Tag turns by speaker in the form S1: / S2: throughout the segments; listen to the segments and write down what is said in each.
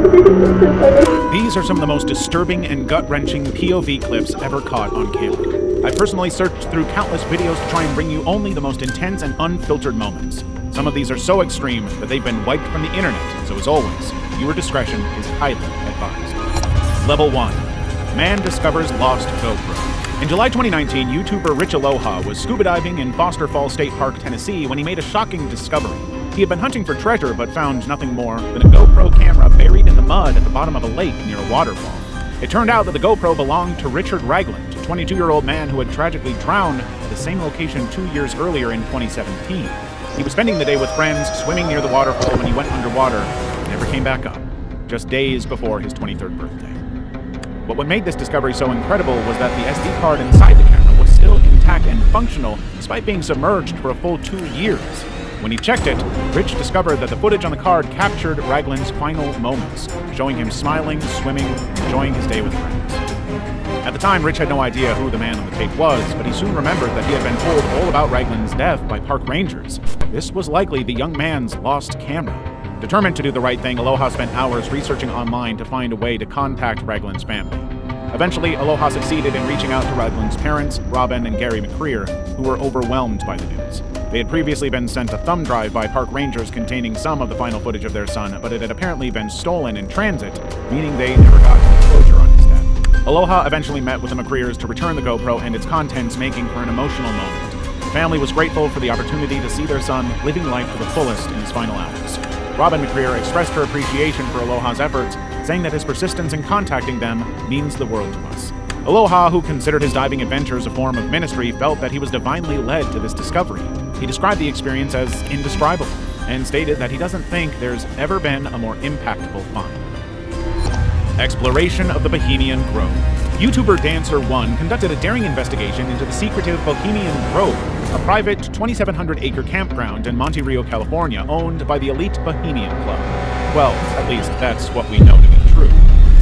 S1: These are some of the most disturbing and gut-wrenching POV clips ever caught on camera. I personally searched through countless videos to try and bring you only the most intense and unfiltered moments. Some of these are so extreme that they've been wiped from the internet, so as always, viewer discretion is highly advised. Level 1. Man discovers lost GoPro. In July 2019, YouTuber Rich Aloha was scuba diving in Foster Falls State Park, Tennessee, when he made a shocking discovery. He had been hunting for treasure, but found nothing more than a GoPro camera buried in the mud at the bottom of a lake near a waterfall. It turned out that the GoPro belonged to Richard Ragland, a 22-year-old man who had tragically drowned at the same location 2 years earlier in 2017. He was spending the day with friends, swimming near the waterfall when he went underwater and never came back up, just days before his 23rd birthday. But what made this discovery so incredible was that the SD card inside the camera was still intact and functional despite being submerged for a full 2 years. When he checked it, Rich discovered that the footage on the card captured Ragland's final moments, showing him smiling, swimming, and enjoying his day with friends. At the time, Rich had no idea who the man on the tape was, but he soon remembered that he had been told all about Ragland's death by park rangers. This was likely the young man's lost camera. Determined to do the right thing, Aloha spent hours researching online to find a way to contact Ragland's family. Eventually, Aloha succeeded in reaching out to Ragland's parents, Robin and Gary McCreer, who were overwhelmed by the news. They had previously been sent a thumb drive by park rangers containing some of the final footage of their son, but it had apparently been stolen in transit, meaning they never got any closure on his death. Aloha eventually met with the McCreers to return the GoPro and its contents, making for an emotional moment. The family was grateful for the opportunity to see their son living life to the fullest in his final hours. Robin McCreer expressed her appreciation for Aloha's efforts, saying that his persistence in contacting them means the world to us. Aloha, who considered his diving adventures a form of ministry, felt that he was divinely led to this discovery. He described the experience as indescribable and stated that he doesn't think there's ever been a more impactful find. Exploration of the Bohemian Grove. YouTuber Dancer1 conducted a daring investigation into the secretive Bohemian Grove, a private 2,700-acre campground in Monte Rio, California, owned by the elite Bohemian Club. Well, at least that's what we know to be true.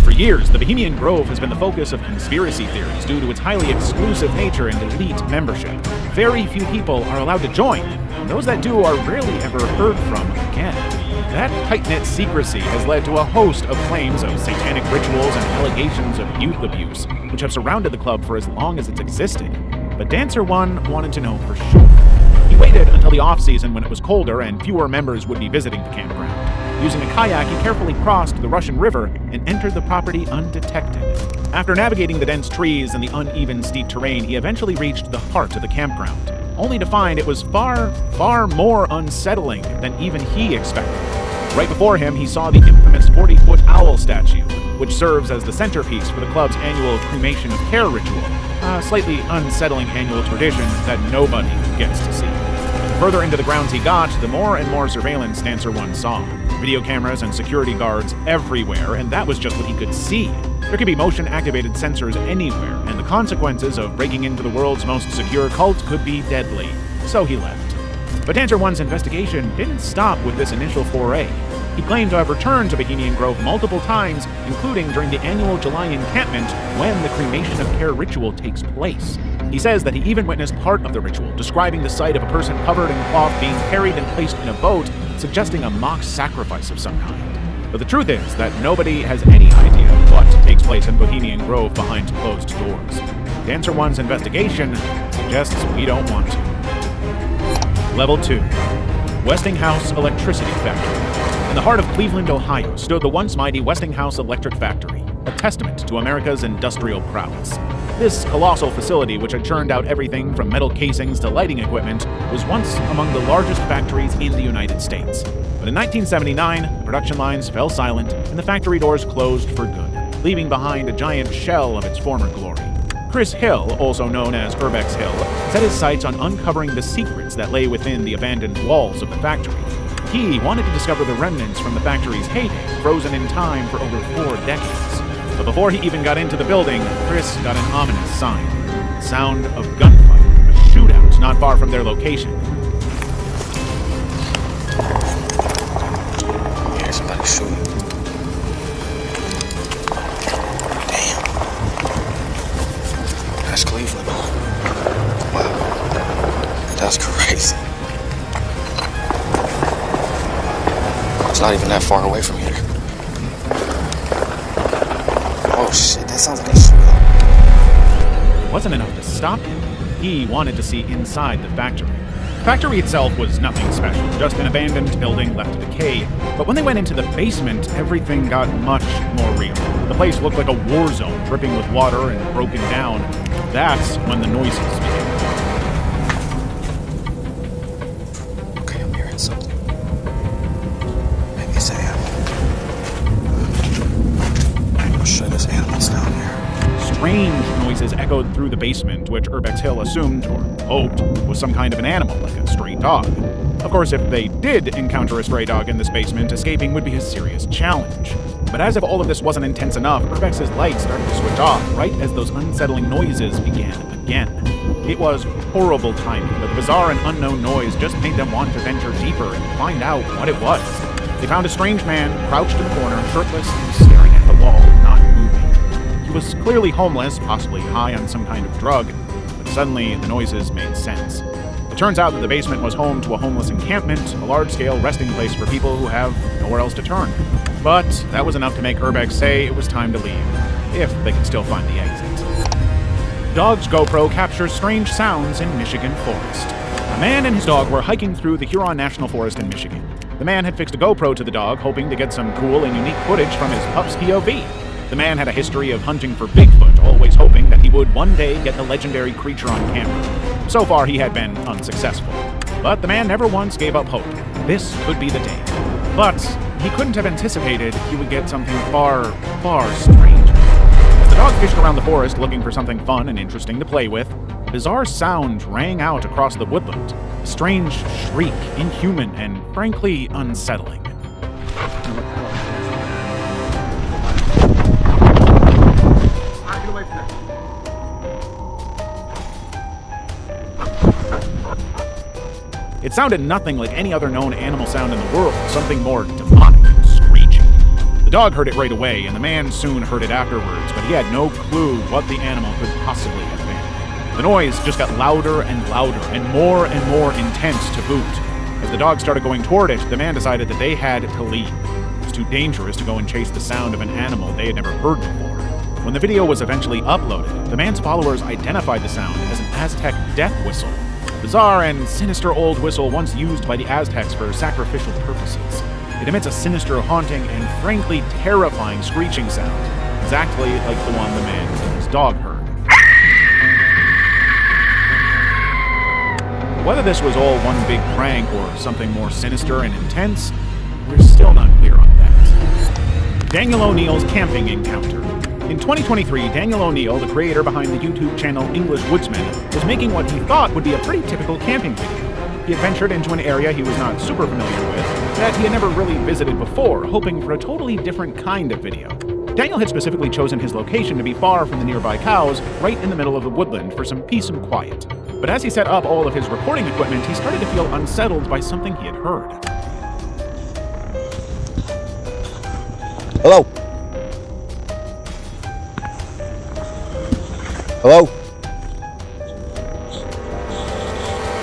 S1: For years, the Bohemian Grove has been the focus of conspiracy theories due to its highly exclusive nature and elite membership. Very few people are allowed to join, and those that do are rarely ever heard from again. That tight-knit secrecy has led to a host of claims of satanic rituals and allegations of youth abuse, which have surrounded the club for as long as it's existed. But Dancer1 wanted to know for sure. He waited until the off-season when it was colder and fewer members would be visiting the campground. Using a kayak, he carefully crossed the Russian River and entered the property undetected. After navigating the dense trees and the uneven, steep terrain, he eventually reached the heart of the campground, only to find it was far, far more unsettling than even he expected. Right before him, he saw the infamous 40-foot owl statue, which serves as the centerpiece for the club's annual cremation of care ritual, a slightly unsettling annual tradition that nobody gets to see. The further into the grounds he got, the more and more surveillance Dancer1 saw. Video cameras and security guards everywhere, and that was just what he could see. There could be motion-activated sensors anywhere, and the consequences of breaking into the world's most secure cult could be deadly. So he left. But Dancer1's investigation didn't stop with this initial foray. He claimed to have returned to Bohemian Grove multiple times, including during the annual July encampment when the cremation of care ritual takes place. He says that he even witnessed part of the ritual, describing the sight of a person covered in cloth being carried and placed in a boat, suggesting a mock sacrifice of some kind. But the truth is that nobody has any idea what takes place in Bohemian Grove behind closed doors. Dancer1's investigation suggests we don't want to. Level 2. Westinghouse Electricity Factory. In the heart of Cleveland, Ohio, stood the once mighty Westinghouse Electric Factory, a testament to America's industrial prowess. This colossal facility, which had churned out everything from metal casings to lighting equipment, was once among the largest factories in the United States. But in 1979, the production lines fell silent and the factory doors closed for good, leaving behind a giant shell of its former glory. Chris Hill, also known as Urbex Hill, set his sights on uncovering the secrets that lay within the abandoned walls of the factory. He wanted to discover the remnants from the factory's heyday, frozen in time for over 4 decades. But before he even got into the building, Chris got an ominous sign. The sound of gunfire, a shootout not far from their location.
S2: Yeah, somebody shooting. Damn. That's Cleveland. Wow. That's crazy. It's not even that far away from here. That sounds like a shootout.
S1: It wasn't enough to stop him. He wanted to see inside the factory. The factory itself was nothing special, just an abandoned building left to decay. But when they went into the basement, everything got much more real. The place looked like a war zone, dripping with water and broken down. That's when the noises began.
S2: Okay, I'm hearing something. Maybe it's an animal. I'm sure there's animals down here.
S1: Strange noises echoed through the basement, which Urbex Hill assumed, or hoped, was some kind of an animal, like a stray dog. Of course, if they did encounter a stray dog in this basement, escaping would be a serious challenge. But as if all of this wasn't intense enough, Urbex's lights started to switch off right as those unsettling noises began again. It was horrible timing, but the bizarre and unknown noise just made them want to venture deeper and find out what it was. They found a strange man crouched in the corner, shirtless and staring at the wall, not moving. He was clearly homeless, possibly high on some kind of drug, but suddenly the noises made sense. It turns out that the basement was home to a homeless encampment, a large-scale resting place for people who have nowhere else to turn. But that was enough to make Urbex say it was time to leave, if they could still find the exit. Dog's GoPro captures strange sounds in Michigan forest. A man and his dog were hiking through the Huron National Forest in Michigan. The man had fixed a GoPro to the dog, hoping to get some cool and unique footage from his pup's POV. The man had a history of hunting for Bigfoot, always hoping that he would one day get the legendary creature on camera. So far, he had been unsuccessful. But the man never once gave up hope. This could be the day. But he couldn't have anticipated he would get something far, far stranger. As the dog fished around the forest looking for something fun and interesting to play with, a bizarre sound rang out across the woodland. A strange shriek, inhuman and frankly unsettling. It sounded nothing like any other known animal sound in the world, something more demonic and screeching. The dog heard it right away, and the man soon heard it afterwards, but he had no clue what the animal could possibly have been. The noise just got louder and louder, and more intense to boot. As the dog started going toward it, the man decided that they had to leave. It was too dangerous to go and chase the sound of an animal they had never heard before. When the video was eventually uploaded, the man's followers identified the sound as an Aztec death whistle. A bizarre and sinister old whistle once used by the Aztecs for sacrificial purposes. It emits a sinister, haunting, and frankly terrifying screeching sound, exactly like the one the man and his dog heard. Whether this was all one big prank or something more sinister and intense, we're still not clear on that. Daniel O'Neill's camping encounter. In 2023, Daniel O'Neill, the creator behind the YouTube channel English Woodsman, was making what he thought would be a pretty typical camping video. He had ventured into an area he was not super familiar with, that he had never really visited before, hoping for a totally different kind of video. Daniel had specifically chosen his location to be far from the nearby cows, right in the middle of the woodland for some peace and quiet. But as he set up all of his recording equipment, he started to feel unsettled by something he had heard.
S3: Hello? Hello?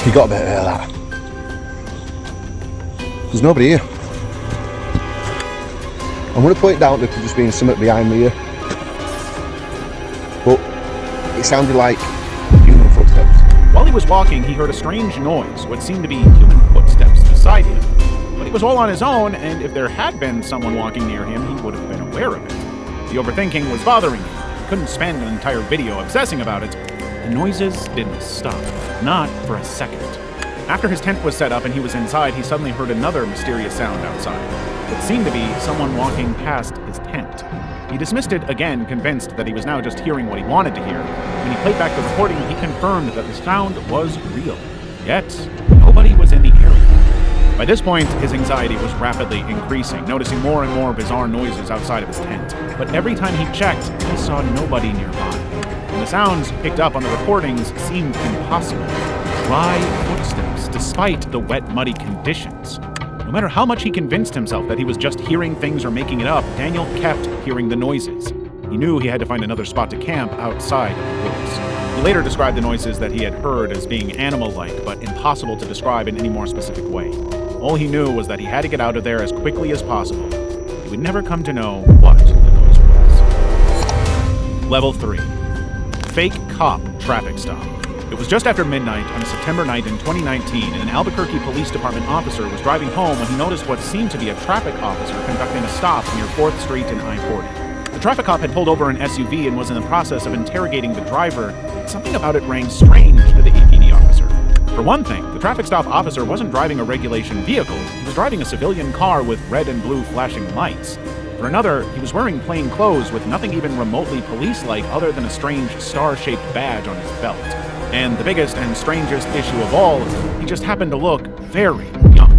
S3: You got a bit of that. There's nobody here. I'm going to put it down to just being something behind me here. But it sounded like human footsteps.
S1: While he was walking, he heard a strange noise, what seemed to be human footsteps beside him. But he was all on his own, and if there had been someone walking near him, he would have been aware of it. The overthinking was bothering him. He couldn't spend an entire video obsessing about it. The noises didn't stop, not for a second. After his tent was set up and he was inside, he suddenly heard another mysterious sound outside. It seemed to be someone walking past his tent. He dismissed it again, convinced that he was now just hearing what he wanted to hear. When he played back the recording, he confirmed that the sound was real. Yet, nobody was in the area. By this point, his anxiety was rapidly increasing, noticing more and more bizarre noises outside of his tent. But every time he checked, he saw nobody nearby. And the sounds picked up on the recordings seemed impossible. Dry footsteps, despite the wet, muddy conditions. No matter how much he convinced himself that he was just hearing things or making it up, Daniel kept hearing the noises. He knew he had to find another spot to camp outside of the woods. He later described the noises that he had heard as being animal-like, but impossible to describe in any more specific way. All he knew was that he had to get out of there as quickly as possible. He would never come to know what the noise was. Level 3. Fake cop traffic stop. It was just after midnight on a September night in 2019, and an Albuquerque Police Department officer was driving home when he noticed what seemed to be a traffic officer conducting a stop near 4th Street and I-40. The traffic cop had pulled over an SUV and was in the process of interrogating the driver. Something about it rang strange to the APD officer. For one thing, the traffic stop officer wasn't driving a regulation vehicle. He was driving a civilian car with red and blue flashing lights. For another, he was wearing plain clothes with nothing even remotely police-like other than a strange star-shaped badge on his belt. And the biggest and strangest issue of all, he just happened to look very young.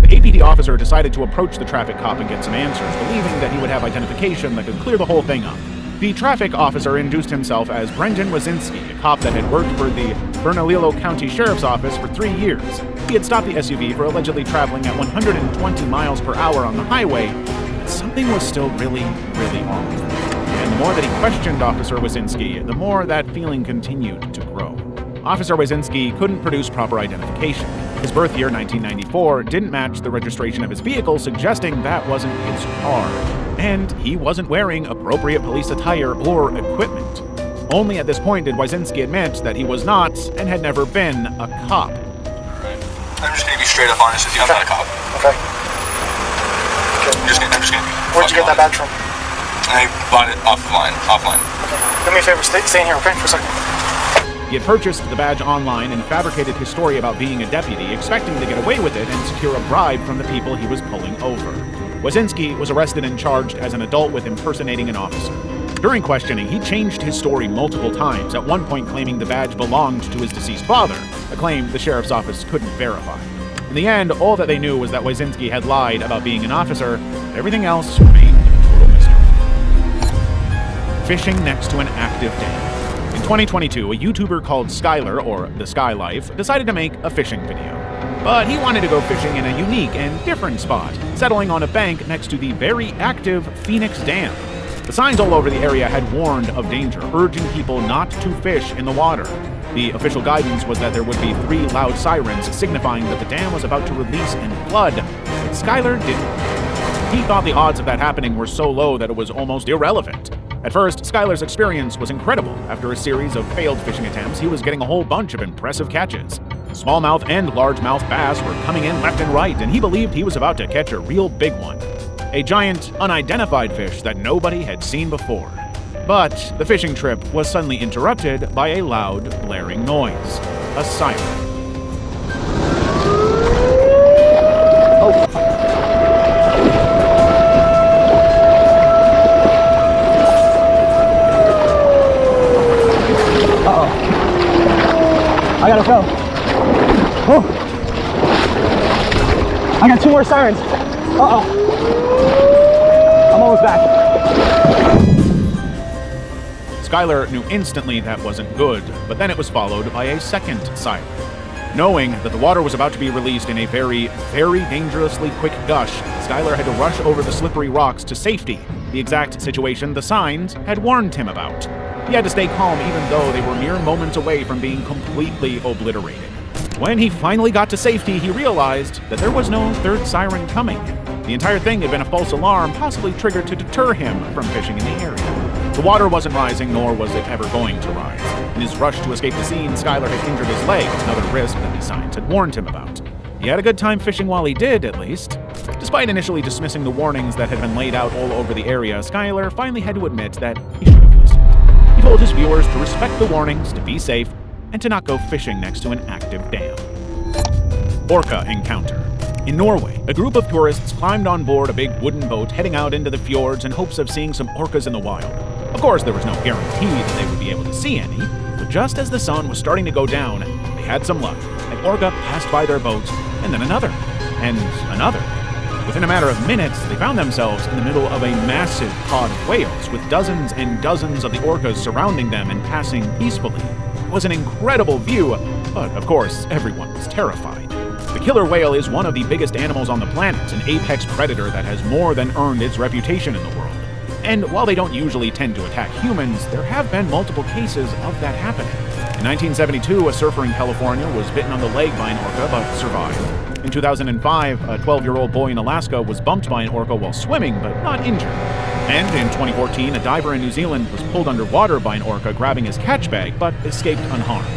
S1: The APD officer decided to approach the traffic cop and get some answers, believing that he would have identification that could clear the whole thing up. The traffic officer introduced himself as Brendan Wazinski, a cop that had worked for the Bernalillo County Sheriff's Office for 3 years. He had stopped the SUV for allegedly traveling at 120 miles per hour on the highway. Something was still really, really off. And the more that he questioned Officer Wazinski, the more that feeling continued to grow. Officer Wazinski couldn't produce proper identification. His birth year, 1994, didn't match the registration of his vehicle, suggesting that wasn't his car. And he wasn't wearing appropriate police attire or equipment. Only at this point did Wazinski admit that he was not and had never been a cop.
S4: I'm just gonna be straight up honest with you. I'm not a cop.
S5: Okay.
S4: I'm just gonna be.
S5: Where'd you get that badge from?
S4: I bought it offline.
S5: Okay. Do me a favor, stay in here, okay, for a second.
S1: He had purchased the badge online and fabricated his story about being a deputy, expecting to get away with it and secure a bribe from the people he was pulling over. Wazinski was arrested and charged as an adult with impersonating an officer. During questioning, he changed his story multiple times, at one point claiming the badge belonged to his deceased father, a claim the sheriff's office couldn't verify. In the end, all that they knew was that Wazinski had lied about being an officer. Everything else remained a total mystery. Fishing next to an active dam. In 2022, a YouTuber called Skyler, or The Sky Life, decided to make a fishing video. But he wanted to go fishing in a unique and different spot, settling on a bank next to the very active Phoenix Dam. The signs all over the area had warned of danger, urging people not to fish in the water. The official guidance was that there would be 3 loud sirens signifying that the dam was about to release and flood, but Skyler didn't. He thought the odds of that happening were so low that it was almost irrelevant. At first, Skyler's experience was incredible. After a series of failed fishing attempts, he was getting a whole bunch of impressive catches. Smallmouth and largemouth bass were coming in left and right, and he believed he was about to catch a real big one. A giant, unidentified fish that nobody had seen before. But the fishing trip was suddenly interrupted by a loud, blaring noise. A siren.
S5: I gotta go. Oh! I got 2 more sirens. Uh-oh. I'm almost back.
S1: Skyler knew instantly that wasn't good, but then it was followed by a second siren. Knowing that the water was about to be released in a very, very dangerously quick gush, Skyler had to rush over the slippery rocks to safety, the exact situation the signs had warned him about. He had to stay calm even though they were mere moments away from being completely obliterated. When he finally got to safety, he realized that there was no third siren coming. The entire thing had been a false alarm, possibly triggered to deter him from fishing in the area. The water wasn't rising, nor was it ever going to rise. In his rush to escape the scene, Skyler had injured his leg, another risk that the signs had warned him about. He had a good time fishing while he did, at least. Despite initially dismissing the warnings that had been laid out all over the area, Skyler finally had to admit that he should have listened. He told his viewers to respect the warnings, to be safe, and to not go fishing next to an active dam. Orca encounter. In Norway, a group of tourists climbed on board a big wooden boat heading out into the fjords in hopes of seeing some orcas in the wild. Of course, there was no guarantee that they would be able to see any, but just as the sun was starting to go down, they had some luck. An orca passed by their boat, and then another, and another. Within a matter of minutes, they found themselves in the middle of a massive pod of whales, with dozens and dozens of the orcas surrounding them and passing peacefully. It was an incredible view, but of course, everyone was terrified. The killer whale is one of the biggest animals on the planet, an apex predator that has more than earned its reputation in the world. And while they don't usually tend to attack humans, there have been multiple cases of that happening. In 1972, a surfer in California was bitten on the leg by an orca but survived. In 2005, a 12-year-old boy in Alaska was bumped by an orca while swimming but not injured. And in 2014, a diver in New Zealand was pulled underwater by an orca grabbing his catch bag, but escaped unharmed.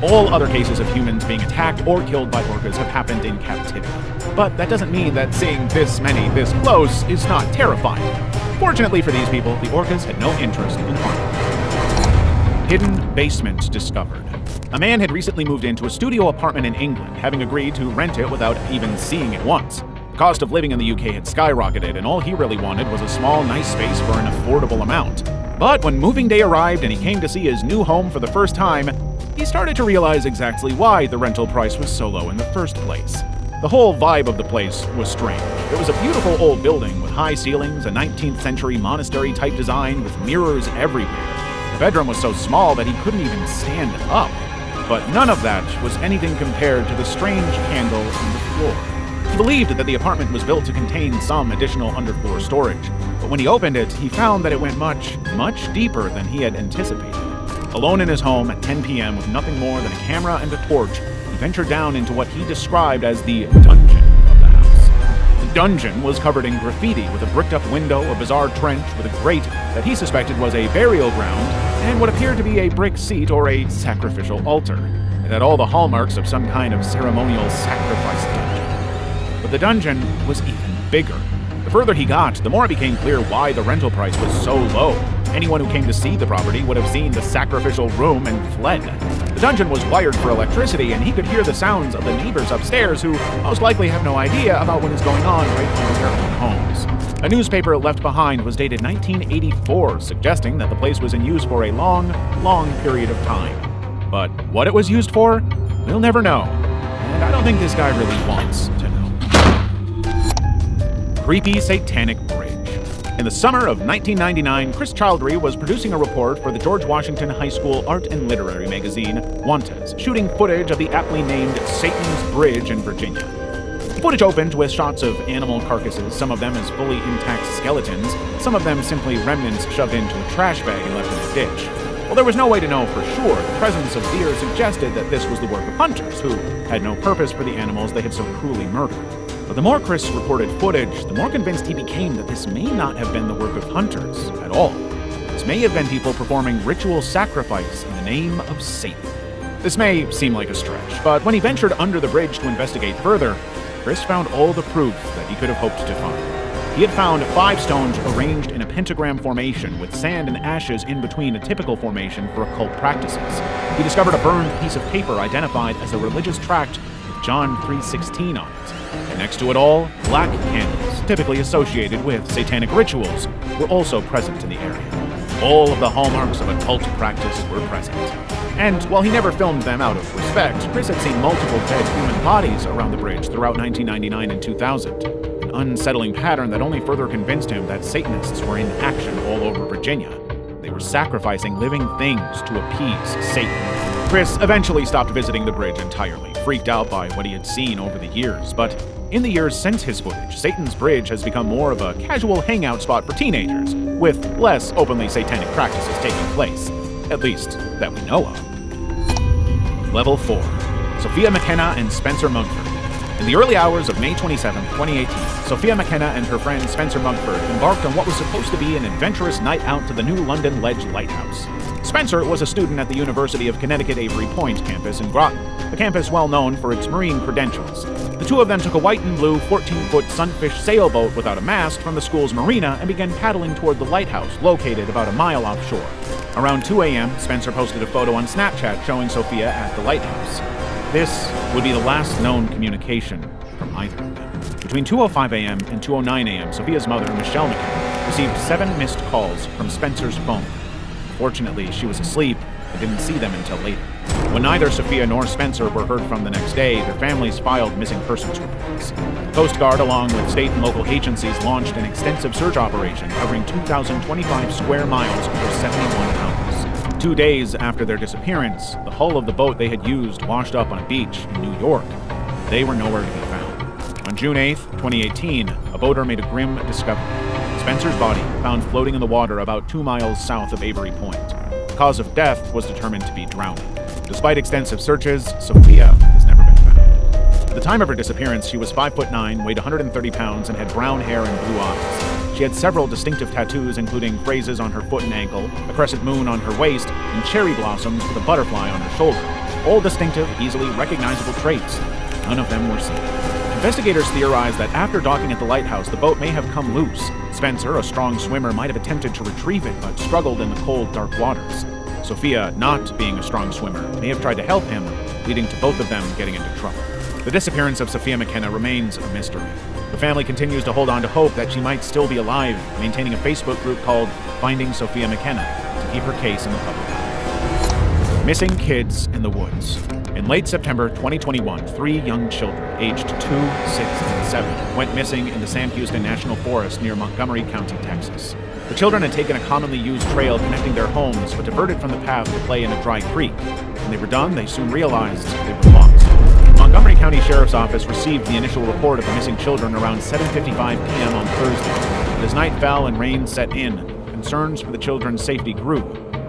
S1: All other cases of humans being attacked or killed by orcas have happened in captivity. But that doesn't mean that seeing this many this close is not terrifying. Fortunately for these people, the orcas had no interest in harming. Hidden basement discovered. A man had recently moved into a studio apartment in England, having agreed to rent it without even seeing it once. The cost of living in the UK had skyrocketed, and all he really wanted was a small, nice space for an affordable amount. But when moving day arrived and he came to see his new home for the first time, he started to realize exactly why the rental price was so low in the first place. The whole vibe of the place was strange. It was a beautiful old building with high ceilings, a 19th century monastery-type design with mirrors everywhere. The bedroom was so small that he couldn't even stand up. But none of that was anything compared to the strange candle on the floor. He believed that the apartment was built to contain some additional underfloor storage, but when he opened it, he found that it went much, much deeper than he had anticipated. Alone in his home at 10 p.m. with nothing more than a camera and a torch, he ventured down into what he described as the dungeon of the house. The dungeon was covered in graffiti with a bricked-up window, a bizarre trench with a grate that he suspected was a burial ground, and what appeared to be a brick seat or a sacrificial altar. It had all the hallmarks of some kind of ceremonial sacrifice dungeon. But the dungeon was even bigger. The further he got, the more it became clear why the rental price was so low. Anyone who came to see the property would have seen the sacrificial room and fled. The dungeon was wired for electricity, and he could hear the sounds of the neighbors upstairs who most likely have no idea about what is going on right in their own homes. A newspaper left behind was dated 1984, suggesting that the place was in use for a long, long period of time. But what it was used for, we'll never know. And I don't think this guy really wants to know. Creepy satanic bridge. In the summer of 1999, Chris Childrey was producing a report for the George Washington High School art and literary magazine, Wantes, shooting footage of the aptly named Satan's Bridge in Virginia. The footage opened with shots of animal carcasses, some of them as fully intact skeletons, some of them simply remnants shoved into a trash bag and left in a ditch. While there was no way to know for sure, the presence of deer suggested that this was the work of hunters, who had no purpose for the animals they had so cruelly murdered. But the more Chris reported footage, the more convinced he became that this may not have been the work of hunters at all. This may have been people performing ritual sacrifice in the name of Satan. This may seem like a stretch, but when he ventured under the bridge to investigate further, Chris found all the proof that he could have hoped to find. He had found 5 stones arranged in a pentagram formation with sand and ashes in between a typical formation for occult practices. He discovered a burned piece of paper identified as a religious tract with John 3:16 on it. And next to it all, black candles, typically associated with satanic rituals, were also present in the area. All of the hallmarks of occult practice were present. And while he never filmed them out of respect, Chris had seen multiple dead human bodies around the bridge throughout 1999 and 2000, an unsettling pattern that only further convinced him that Satanists were in action all over Virginia. They were sacrificing living things to appease Satan. Chris eventually stopped visiting the bridge entirely, freaked out by what he had seen over the years, but in the years since his footage, Satan's Bridge has become more of a casual hangout spot for teenagers, with less openly satanic practices taking place, at least that we know of. Level 4. Sophia McKenna and Spencer Mugford. In the early hours of May 27, 2018, Sophia McKenna and her friend Spencer Mugford embarked on what was supposed to be an adventurous night out to the new London Ledge Lighthouse. Spencer was a student at the University of Connecticut Avery Point campus in Groton, a campus well known for its marine credentials. The two of them took a white and blue 14-foot sunfish sailboat without a mast from the school's marina and began paddling toward the lighthouse, located about a mile offshore. Around 2 a.m., Spencer posted a photo on Snapchat showing Sophia at the lighthouse. This would be the last known communication from either of them. Between 2:05 a.m. and 2:09 a.m., Sophia's mother, Michelle McKenna, received 7 missed calls from Spencer's phone. Fortunately, she was asleep and didn't see them until later. When neither Sophia nor Spencer were heard from the next day, their families filed missing persons reports. The Coast Guard, along with state and local agencies, launched an extensive search operation covering 2,025 square miles over 71 hours. 2 days after their disappearance, the hull of the boat they had used washed up on a beach in New York. They were nowhere to be found. On June 8, 2018, a boater made a grim discovery. Spencer's body found floating in the water about 2 miles south of Avery Point. The cause of death was determined to be drowning. Despite extensive searches, Sophia has never been found. At the time of her disappearance, she was 5'9", weighed 130 pounds, and had brown hair and blue eyes. She had several distinctive tattoos, including phrases on her foot and ankle, a crescent moon on her waist, and cherry blossoms with a butterfly on her shoulder. All distinctive, easily recognizable traits. None of them were seen. Investigators theorize that after docking at the lighthouse, the boat may have come loose. Spencer, a strong swimmer, might have attempted to retrieve it, but struggled in the cold, dark waters. Sophia, not being a strong swimmer, may have tried to help him, leading to both of them getting into trouble. The disappearance of Sophia McKenna remains a mystery. The family continues to hold on to hope that she might still be alive, maintaining a Facebook group called Finding Sophia McKenna to keep her case in the public eye. Missing kids in the woods. In late September 2021, 3 young children, aged 2, 6, and 7, went missing in the Sam Houston National Forest near Montgomery County, Texas. The children had taken a commonly used trail connecting their homes, but diverted from the path to play in a dry creek. When they were done, they soon realized they were lost. Montgomery County Sheriff's Office received the initial report of the missing children around 7:55 p.m. on Thursday. But as night fell and rain set in, concerns for the children's safety grew.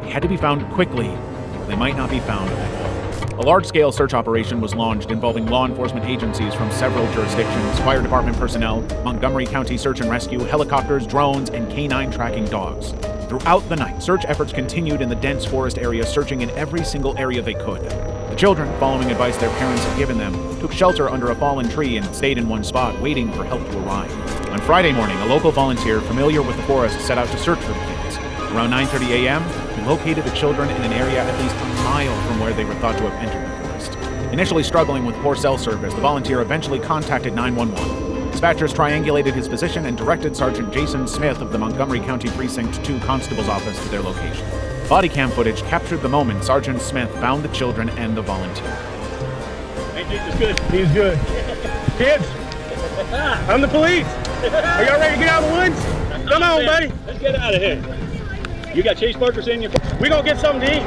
S1: They had to be found quickly, or they might not be found at all. A large-scale search operation was launched involving law enforcement agencies from several jurisdictions, fire department personnel, Montgomery County Search and Rescue, helicopters, drones, and canine tracking dogs. Throughout the night, search efforts continued in the dense forest area, searching in every single area they could. The children, following advice their parents had given them, took shelter under a fallen tree and stayed in one spot, waiting for help to arrive. On Friday morning, a local volunteer familiar with the forest set out to search for the kids. Around 9:30 a.m., he located the children in an area at least a mile from where they were thought to have entered the forest. Initially struggling with poor cell service, the volunteer eventually contacted 911. Dispatchers triangulated his position and directed Sergeant Jason Smith of the Montgomery County Precinct 2 Constable's Office to their location. Body cam footage captured the moment Sergeant Smith found the children and the volunteer.
S5: Hey, Jesus, good. He's good. Kids, I'm the police. Are y'all ready to get out of the woods? Come on, buddy. Let's get out of here. You got cheeseburgers in your... We're going to get something to eat,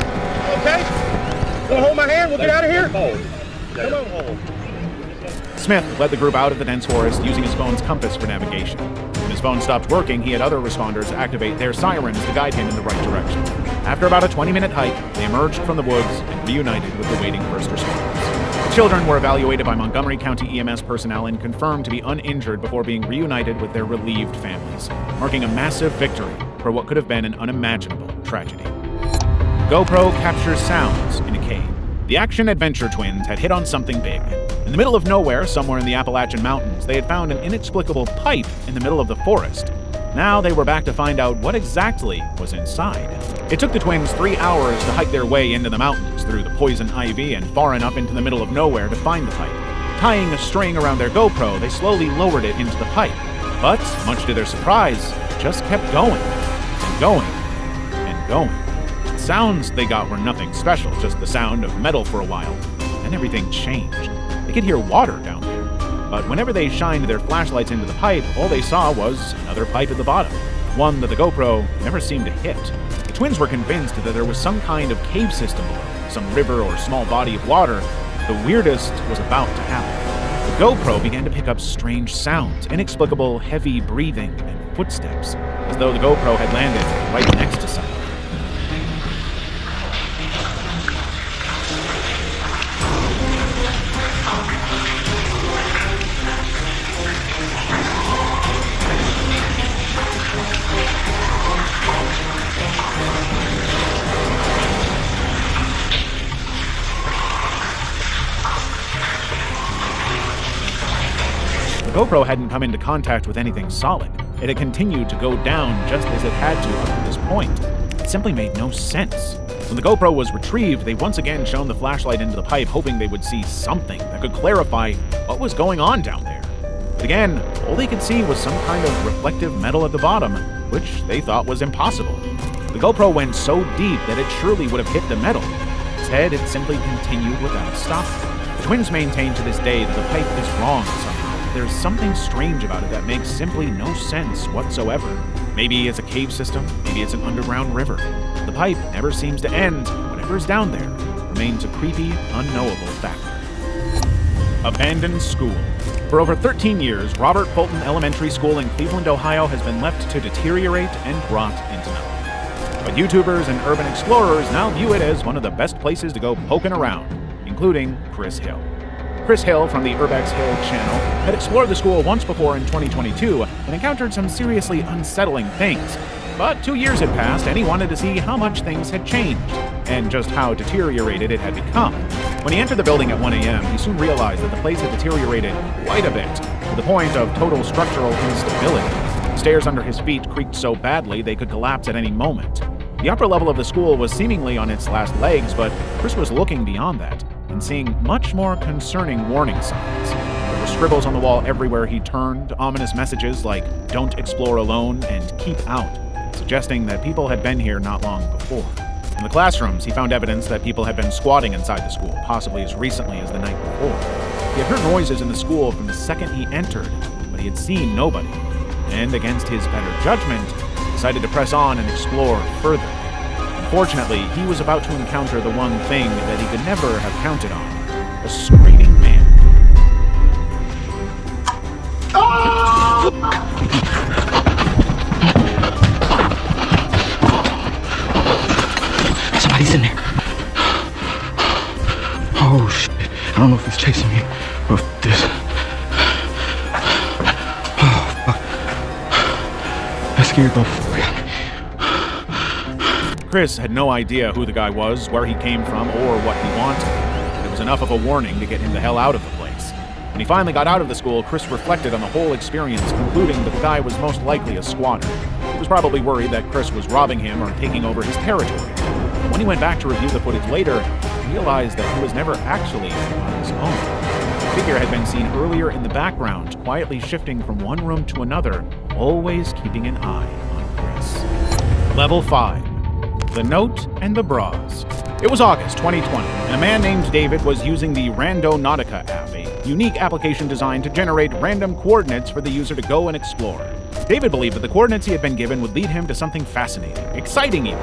S5: okay? You want to hold my hand? We'll get out of here? Come on.
S1: Smith led the group out of the dense forest using his phone's compass for navigation. When his phone stopped working, he had other responders activate their sirens to guide him in the right direction. After about a 20-minute hike, they emerged from the woods and reunited with the waiting first responders. The children were evaluated by Montgomery County EMS personnel and confirmed to be uninjured before being reunited with their relieved families, marking a massive victory for what could have been an unimaginable tragedy. GoPro captures sounds in a cave. The action-adventure twins had hit on something big. In the middle of nowhere, somewhere in the Appalachian Mountains, they had found an inexplicable pipe in the middle of the forest. Now they were back to find out what exactly was inside. It took the twins 3 hours to hike their way into the mountains through the poison ivy and far enough into the middle of nowhere to find the pipe. Tying a string around their GoPro, they slowly lowered it into the pipe. But, much to their surprise, it just kept going, and going, and going. The sounds they got were nothing special, just the sound of metal for a while. Then everything changed. They could hear water down there. But whenever they shined their flashlights into the pipe, all they saw was another pipe at the bottom, one that the GoPro never seemed to hit. The twins were convinced that there was some kind of cave system below, some river or small body of water. The weirdest was about to happen. The GoPro began to pick up strange sounds, inexplicable heavy breathing and footsteps, as though the GoPro had landed right next to something. The GoPro hadn't come into contact with anything solid. It had continued to go down just as it had to up to this point. It simply made no sense. When the GoPro was retrieved, they once again shone the flashlight into the pipe, hoping they would see something that could clarify what was going on down there. But again, all they could see was some kind of reflective metal at the bottom, which they thought was impossible. The GoPro went so deep that it surely would have hit the metal. Instead, it simply continued without stopping. The twins maintain to this day that the pipe is wrong somehow. There's something strange about it that makes simply no sense whatsoever. Maybe it's a cave system, maybe it's an underground river. The pipe never seems to end. Whatever's down there remains a creepy, unknowable factor. Abandoned school. For over 13 years, Robert Fulton Elementary School in Cleveland, Ohio has been left to deteriorate and rot into nothing. But YouTubers and urban explorers now view it as one of the best places to go poking around, including Chris Hill. Chris Hill from the Urbex Hill channel had explored the school once before in 2022 and encountered some seriously unsettling things. But 2 years had passed and he wanted to see how much things had changed and just how deteriorated it had become. When he entered the building at 1 a.m., he soon realized that the place had deteriorated quite a bit, to the point of total structural instability. Stairs under his feet creaked so badly they could collapse at any moment. The upper level of the school was seemingly on its last legs, but Chris was looking beyond that and seeing much more concerning warning signs. There were scribbles on the wall everywhere he turned, ominous messages like "Don't explore alone" and "Keep out," suggesting that people had been here not long before. In the classrooms, he found evidence that people had been squatting inside the school, possibly as recently as the night before. He had heard noises in the school from the second he entered, but he had seen nobody, and against his better judgment, decided to press on and explore further. Unfortunately, he was about to encounter the one thing that he could never have counted on: a screaming man.
S2: Somebody's in there. Oh, shit. I don't know if he's chasing me or if this. Oh, fuck. That scared the fuck out of me.
S1: Chris had no idea who the guy was, where he came from, or what he wanted. It was enough of a warning to get him the hell out of the place. When he finally got out of the school, Chris reflected on the whole experience, concluding that the guy was most likely a squatter. He was probably worried that Chris was robbing him or taking over his territory. When he went back to review the footage later, he realized that he was never actually on his own. The figure had been seen earlier in the background, quietly shifting from one room to another, always keeping an eye on Chris. Level 5. The Note and the Bras. It was August 2020, and a man named David was using the Randonautica app, a unique application designed to generate random coordinates for the user to go and explore. David believed that the coordinates he had been given would lead him to something fascinating, exciting even.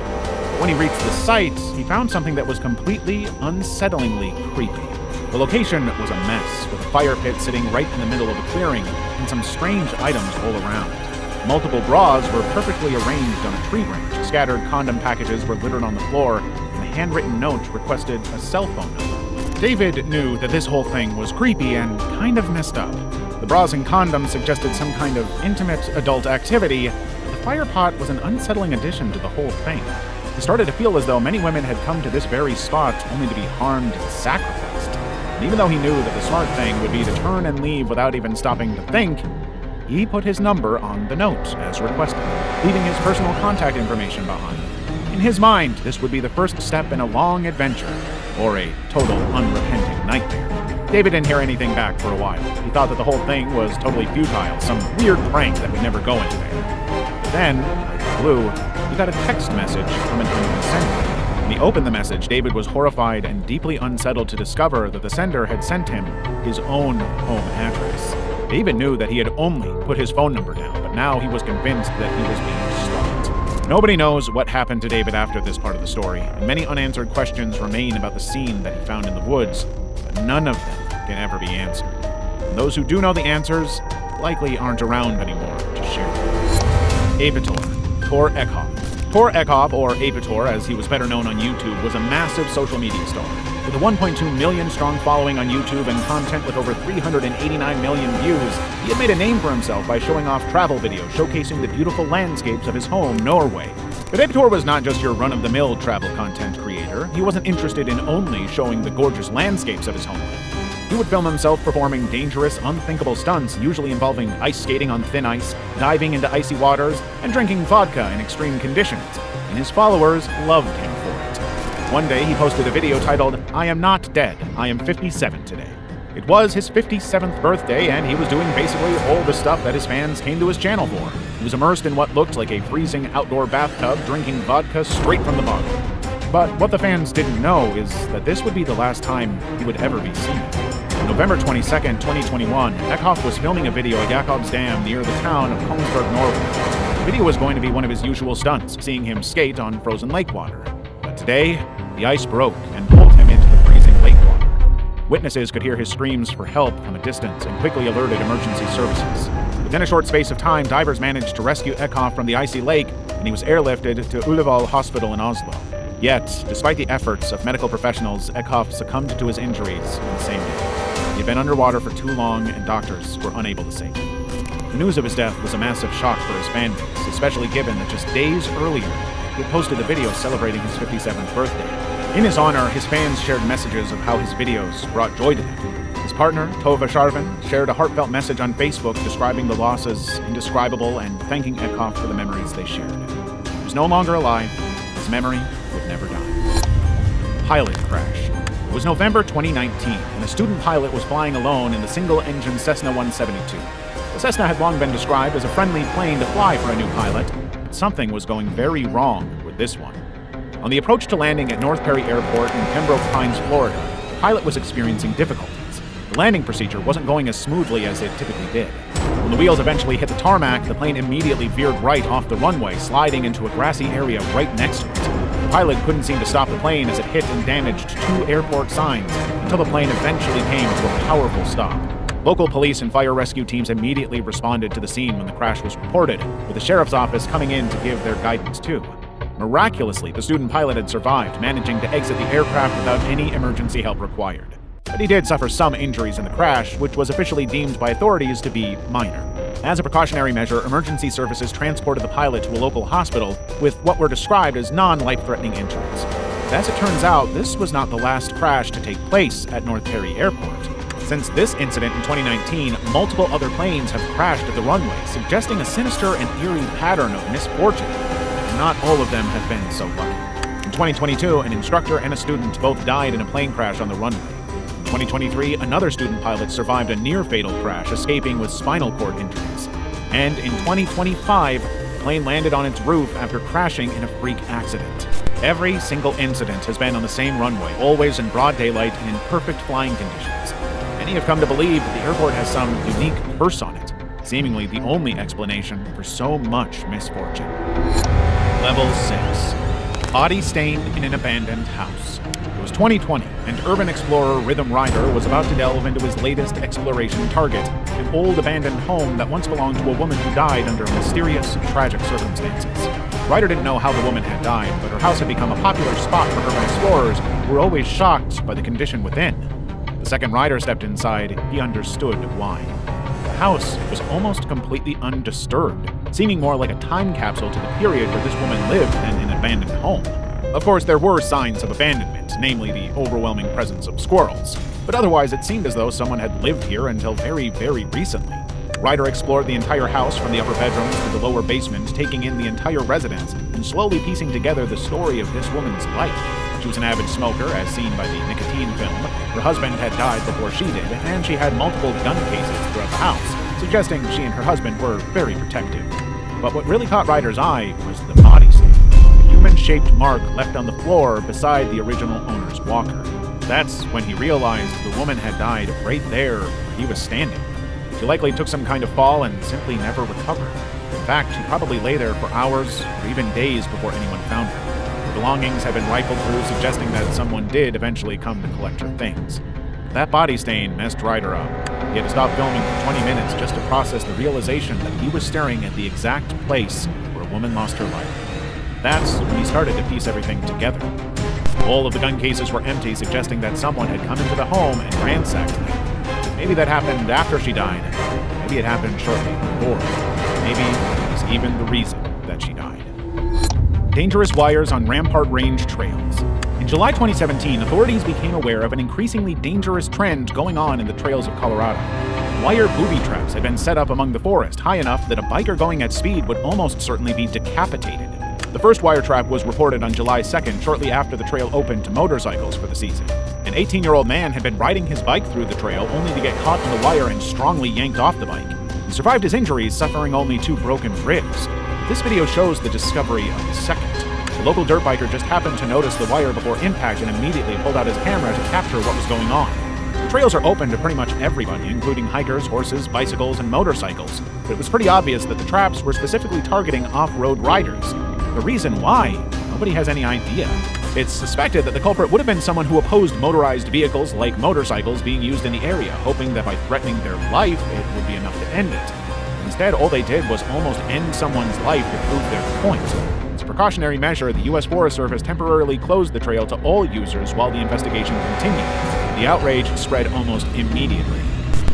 S1: When he reached the site, he found something that was completely, unsettlingly creepy. The location was a mess, with a fire pit sitting right in the middle of a clearing, and some strange items all around. Multiple bras were perfectly arranged on a tree branch, scattered condom packages were littered on the floor, and a handwritten note requested a cell phone number. David knew that this whole thing was creepy and kind of messed up. The bras and condoms suggested some kind of intimate adult activity, but the fire pot was an unsettling addition to the whole thing. He started to feel as though many women had come to this very spot only to be harmed and sacrificed. And even though he knew that the smart thing would be to turn and leave without even stopping to think, he put his number on the note as requested, leaving his personal contact information behind. In his mind, this would be the first step in a long adventure, or a total unrepenting nightmare. David didn't hear anything back for a while. He thought that the whole thing was totally futile, some weird prank that would never go anywhere. But then, out of the blue, he got a text message from an unknown sender. When he opened the message, David was horrified and deeply unsettled to discover that the sender had sent him his own home address. David knew that he had only put his phone number down, but now he was convinced that he was being stalked. Nobody knows what happened to David after this part of the story, and many unanswered questions remain about the scene that he found in the woods, but none of them can ever be answered. And those who do know the answers likely aren't around anymore to share them. Apitor, Tor Ekhoff. Tor Ekhoff, or Apitor as he was better known on YouTube, was a massive social media star. With a 1.2 million strong following on YouTube and content with over 389 million views, he had made a name for himself by showing off travel videos showcasing the beautiful landscapes of his home, Norway. But Apitor was not just your run-of-the-mill travel content creator. He wasn't interested in only showing the gorgeous landscapes of his homeland. He would film himself performing dangerous, unthinkable stunts, usually involving ice skating on thin ice, diving into icy waters, and drinking vodka in extreme conditions. And his followers loved him for it. One day, he posted a video titled, "I am not dead, I am 57 today." It was his 57th birthday, and he was doing basically all the stuff that his fans came to his channel for. He was immersed in what looked like a freezing outdoor bathtub, drinking vodka straight from the bottle. But what the fans didn't know is that this would be the last time he would ever be seen. On November 22nd, 2021, Ekhoff was filming a video at Jakobs Dam near the town of Kongsberg, Norway. The video was going to be one of his usual stunts, seeing him skate on frozen lake water. But today, the ice broke and pulled him into the freezing lake water. Witnesses could hear his screams for help from a distance and quickly alerted emergency services. Within a short space of time, divers managed to rescue Ekhoff from the icy lake, and he was airlifted to Ullevål Hospital in Oslo. Yet, despite the efforts of medical professionals, Ekhoff succumbed to his injuries on the same day. The He'd been underwater for too long, and doctors were unable to save him. The news of his death was a massive shock for his fan base, especially given that just days earlier, he had posted a video celebrating his 57th birthday. In his honor, his fans shared messages of how his videos brought joy to them. His partner, Tova Sharvin, shared a heartfelt message on Facebook describing the loss as indescribable and thanking Edkoff for the memories they shared. He was no longer alive. His memory would never die. Pilot crash. It was November 2019, and a student pilot was flying alone in the single-engine Cessna 172. The Cessna had long been described as a friendly plane to fly for a new pilot, but something was going very wrong with this one. On the approach to landing at North Perry Airport in Pembroke Pines, Florida, the pilot was experiencing difficulties. The landing procedure wasn't going as smoothly as it typically did. When the wheels eventually hit the tarmac, the plane immediately veered right off the runway, sliding into a grassy area right next to it. The pilot couldn't seem to stop the plane as it hit and damaged 2 airport signs until the plane eventually came to a powerful stop. Local police and fire rescue teams immediately responded to the scene when the crash was reported, with the sheriff's office coming in to give their guidance too. Miraculously, the student pilot had survived, managing to exit the aircraft without any emergency help required. But he did suffer some injuries in the crash, which was officially deemed by authorities to be minor. As a precautionary measure, emergency services transported the pilot to a local hospital with what were described as non-life-threatening injuries. But as it turns out, this was not the last crash to take place at North Perry Airport. Since this incident in 2019, multiple other planes have crashed at the runway, suggesting a sinister and eerie pattern of misfortune. And not all of them have been so lucky. In 2022, an instructor and a student both died in a plane crash on the runway. In 2023, another student pilot survived a near-fatal crash, escaping with spinal cord injuries. And in 2025, the plane landed on its roof after crashing in a freak accident. Every single incident has been on the same runway, always in broad daylight and in perfect flying conditions. Many have come to believe that the airport has some unique curse on it, seemingly the only explanation for so much misfortune. Level 6. Body stain in an abandoned house. It was 2020, and urban explorer Rhythm Rider was about to delve into his latest exploration target, an old abandoned home that once belonged to a woman who died under mysterious, tragic circumstances. Rider didn't know how the woman had died, but her house had become a popular spot for urban explorers who were always shocked by the condition within. The second Rider stepped inside, he understood why. The house was almost completely undisturbed, seeming more like a time capsule to the period where this woman lived than an abandoned home. Of course, there were signs of abandonment, namely the overwhelming presence of squirrels, but otherwise it seemed as though someone had lived here until very, very recently. Rider explored the entire house from the upper bedrooms to the lower basement, taking in the entire residence and slowly piecing together the story of this woman's life. She was an avid smoker, as seen by the nicotine film. Her husband had died before she did, and she had multiple gun cases throughout the house, suggesting she and her husband were very protective. But what really caught Rider's eye was the body stain, a human-shaped mark left on the floor beside the original owner's walker. That's when he realized the woman had died right there where he was standing. She likely took some kind of fall and simply never recovered. In fact, she probably lay there for hours or even days before anyone found her. Her belongings had been rifled through, suggesting that someone did eventually come to collect her things. That body stain messed Rider up. He had to stop filming for 20 minutes just to process the realization that he was staring at the exact place where a woman lost her life. That's when he started to piece everything together. All of the gun cases were empty, suggesting that someone had come into the home and ransacked them. Maybe that happened after she died. Maybe it happened shortly before. Maybe it was even the reason that she died. Dangerous wires on Rampart Range trails. In July 2017, authorities became aware of an increasingly dangerous trend going on in the trails of Colorado. Wire booby traps had been set up among the forest high enough that a biker going at speed would almost certainly be decapitated. The first wire trap was reported on July 2nd, shortly after the trail opened to motorcycles for the season. An 18-year-old man had been riding his bike through the trail only to get caught in the wire and strongly yanked off the bike. He survived his injuries, suffering only 2 broken ribs. This video shows the discovery of the second. The local dirt biker just happened to notice the wire before impact and immediately pulled out his camera to capture what was going on. The trails are open to pretty much everybody, including hikers, horses, bicycles, and motorcycles, but it was pretty obvious that the traps were specifically targeting off-road riders. The reason why, nobody has any idea. It's suspected that the culprit would have been someone who opposed motorized vehicles like motorcycles being used in the area, hoping that by threatening their life, it would be enough to end it. Instead, all they did was almost end someone's life to prove their point. As a precautionary measure, the U.S. Forest Service temporarily closed the trail to all users while the investigation continued. The outrage spread almost immediately.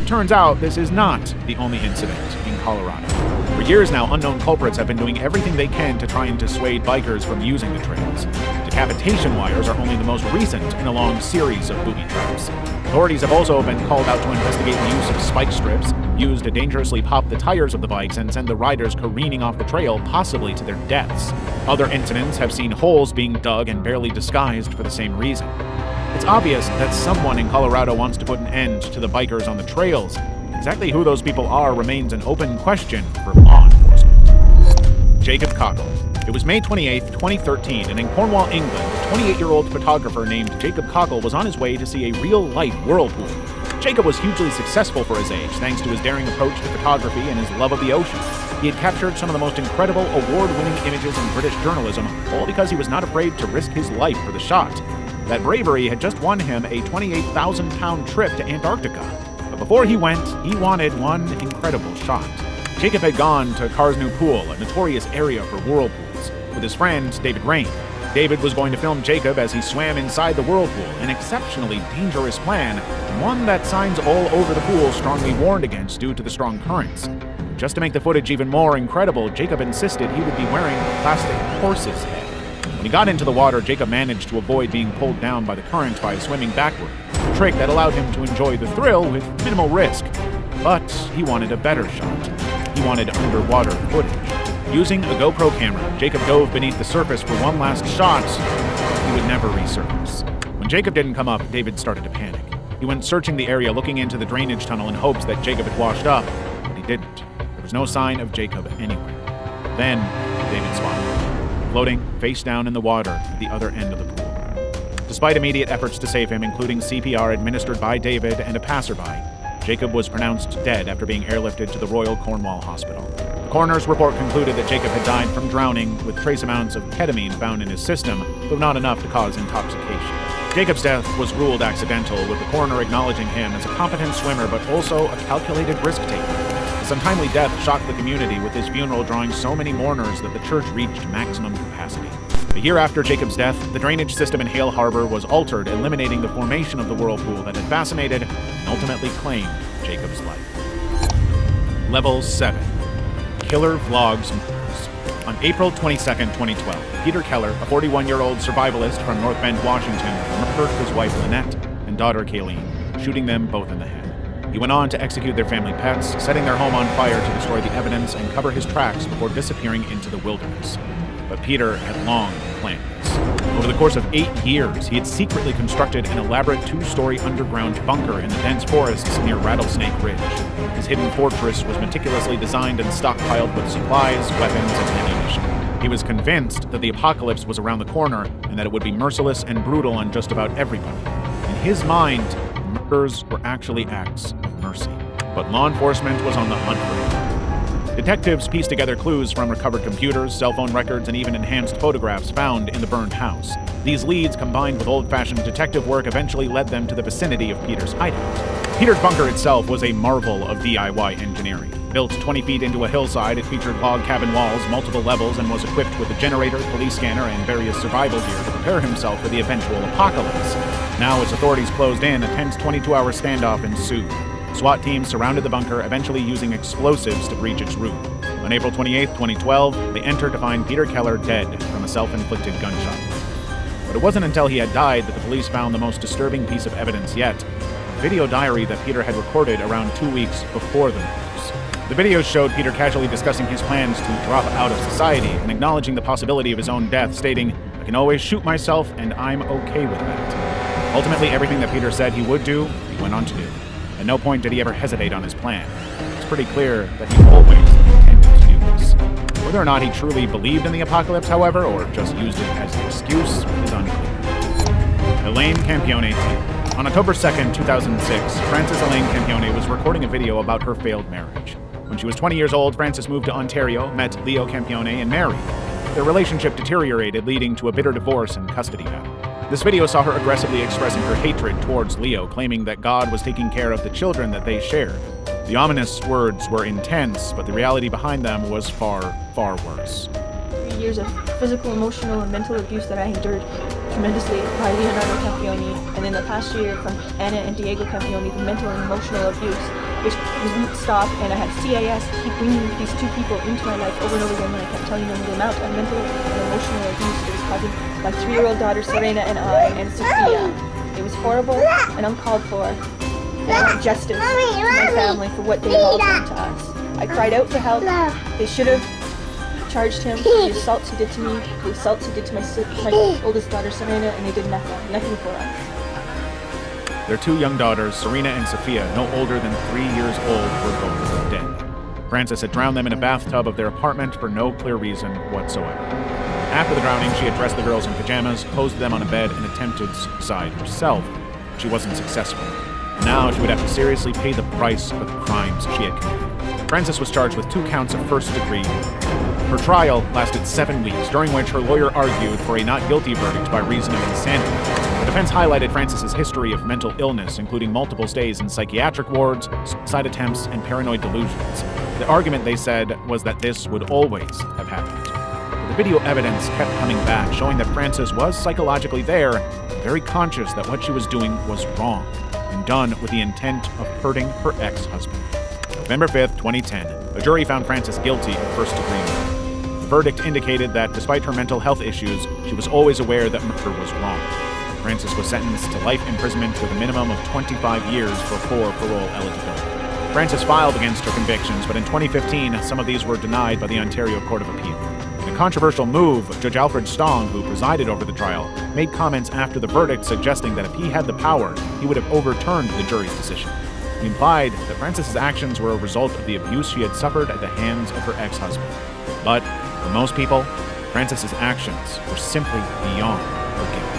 S1: Turns out this is not the only incident in Colorado. For years now, unknown culprits have been doing everything they can to try and dissuade bikers from using the trails. Decapitation wires are only the most recent in a long series of booby traps. Authorities have also been called out to investigate the use of spike strips, used to dangerously pop the tires of the bikes and send the riders careening off the trail, possibly to their deaths. Other incidents have seen holes being dug and barely disguised for the same reason. It's obvious that someone in Colorado wants to put an end to the bikers on the trails. Exactly who those people are remains an open question for law enforcement. Jacob Cockle. It was May 28, 2013, and in Cornwall, England, a 28-year-old photographer named Jacob Cockle was on his way to see a real-life whirlpool. Jacob was hugely successful for his age, thanks to his daring approach to photography and his love of the ocean. He had captured some of the most incredible award-winning images in British journalism, all because he was not afraid to risk his life for the shot. That bravery had just won him a 28,000-pound trip to Antarctica. But before he went, he wanted one incredible shot. Jacob had gone to Carsnew Pool, a notorious area for whirlpools, with his friend David Rain. David was going to film Jacob as he swam inside the whirlpool, an exceptionally dangerous plan, and one that signs all over the pool strongly warned against due to the strong currents. Just to make the footage even more incredible, Jacob insisted he would be wearing a plastic horse's head. When he got into the water, Jacob managed to avoid being pulled down by the current by swimming backward, a trick that allowed him to enjoy the thrill with minimal risk. But he wanted a better shot. He wanted underwater footage. Using a GoPro camera, Jacob dove beneath the surface for one last shot. He would never resurface. When Jacob didn't come up, David started to panic. He went searching the area, looking into the drainage tunnel in hopes that Jacob had washed up, but he didn't. There was no sign of Jacob anywhere. Then, David spotted, floating face down in the water at the other end of the pool. Despite immediate efforts to save him, including CPR administered by David and a passerby, Jacob was pronounced dead after being airlifted to the Royal Cornwall Hospital. The coroner's report concluded that Jacob had died from drowning, with trace amounts of ketamine found in his system, though not enough to cause intoxication. Jacob's death was ruled accidental, with the coroner acknowledging him as a competent swimmer but also a calculated risk-taker. His untimely death shocked the community, with his funeral drawing so many mourners that the church reached maximum capacity. A year after Jacob's death, the drainage system in Hale Harbor was altered, eliminating the formation of the whirlpool that had fascinated and ultimately claimed Jacob's life. Level 7. Killer Vlogs Murders. On April 22, 2012, Peter Keller, a 41-year-old survivalist from North Bend, Washington, murdered his wife Lynette and daughter Kayleen, shooting them both in the head. He went on to execute their family pets, setting their home on fire to destroy the evidence and cover his tracks before disappearing into the wilderness. But Peter had long planned this. Over the course of 8 years, he had secretly constructed an elaborate 2-story underground bunker in the dense forests near Rattlesnake Ridge. His hidden fortress was meticulously designed and stockpiled with supplies, weapons, and ammunition. He was convinced that the apocalypse was around the corner and that it would be merciless and brutal on just about everybody. In his mind, murders were actually acts of mercy. But law enforcement was on the hunt for him. Detectives pieced together clues from recovered computers, cell phone records, and even enhanced photographs found in the burned house. These leads, combined with old-fashioned detective work, eventually led them to the vicinity of Peter's hideout. Peter's bunker itself was a marvel of DIY engineering. Built 20 feet into a hillside, it featured log cabin walls, multiple levels, and was equipped with a generator, police scanner, and various survival gear to prepare himself for the eventual apocalypse. Now, as authorities closed in, a tense 22-hour standoff ensued. SWAT teams surrounded the bunker, eventually using explosives to breach its roof. On April 28, 2012, they entered to find Peter Keller dead from a self-inflicted gunshot. But it wasn't until he had died that the police found the most disturbing piece of evidence yet, a video diary that Peter had recorded around 2 weeks before the murders. The videos showed Peter casually discussing his plans to drop out of society and acknowledging the possibility of his own death, stating, "I can always shoot myself, and I'm okay with that." Ultimately, everything that Peter said he would do, he went on to do. At no point did he ever hesitate on his plan. It's pretty clear that he always intended to do this. Whether or not he truly believed in the apocalypse, however, or just used it as an excuse, is unclear. Elaine Campione. On October 2nd, 2006, Frances Elaine Campione was recording a video about her failed marriage. When she was 20 years old, Frances moved to Ontario, met Leo Campione, and married. Their relationship deteriorated, leading to a bitter divorce and custody battle. This video saw her aggressively expressing her hatred towards Leo, claiming that God was taking care of the children that they shared. The ominous words were intense, but the reality behind them was far, far worse.
S6: 3 years of physical, emotional, and mental abuse that I endured tremendously by Leonardo Campioni, and in the past year from Anna and Diego Campioni, the mental and emotional abuse, which wouldn't stop, and I had CAS keep bringing these two people into my life over and over again when I kept telling them the amount of mental and emotional abuse it was causing my 3-year-old daughter Serena and I and Sophia. It was horrible and uncalled for, and I want justice to my family for what they have all done to us. I cried out for help. They should have charged him for the assaults he did to me, the assaults he did to my oldest daughter Serena, and they did nothing for us.
S1: Their 2 young daughters, Serena and Sophia, no older than 3 years old, were both dead. Frances had drowned them in a bathtub of their apartment for no clear reason whatsoever. After the drowning, she had dressed the girls in pajamas, posed them on a bed, and attempted suicide herself. She wasn't successful. Now she would have to seriously pay the price for the crimes she had committed. Frances was charged with 2 counts of first-degree murder. Her trial lasted 7 weeks, during which her lawyer argued for a not guilty verdict by reason of insanity. The defense highlighted Frances's history of mental illness, including multiple stays in psychiatric wards, suicide attempts, and paranoid delusions. The argument, they said, was that this would always have happened. The video evidence kept coming back, showing that Frances was psychologically there, very conscious that what she was doing was wrong, and done with the intent of hurting her ex-husband. November 5th, 2010, a jury found Frances guilty of first-degree murder. The verdict indicated that despite her mental health issues, she was always aware that murder was wrong. Frances was sentenced to life imprisonment with a minimum of 25 years before parole eligibility. Frances filed against her convictions, but in 2015, some of these were denied by the Ontario Court of Appeal. In a controversial move, Judge Alfred Stong, who presided over the trial, made comments after the verdict suggesting that if he had the power, he would have overturned the jury's decision. He implied that Frances's actions were a result of the abuse she had suffered at the hands of her ex-husband. But for most people, Frances's actions were simply beyond her guilt.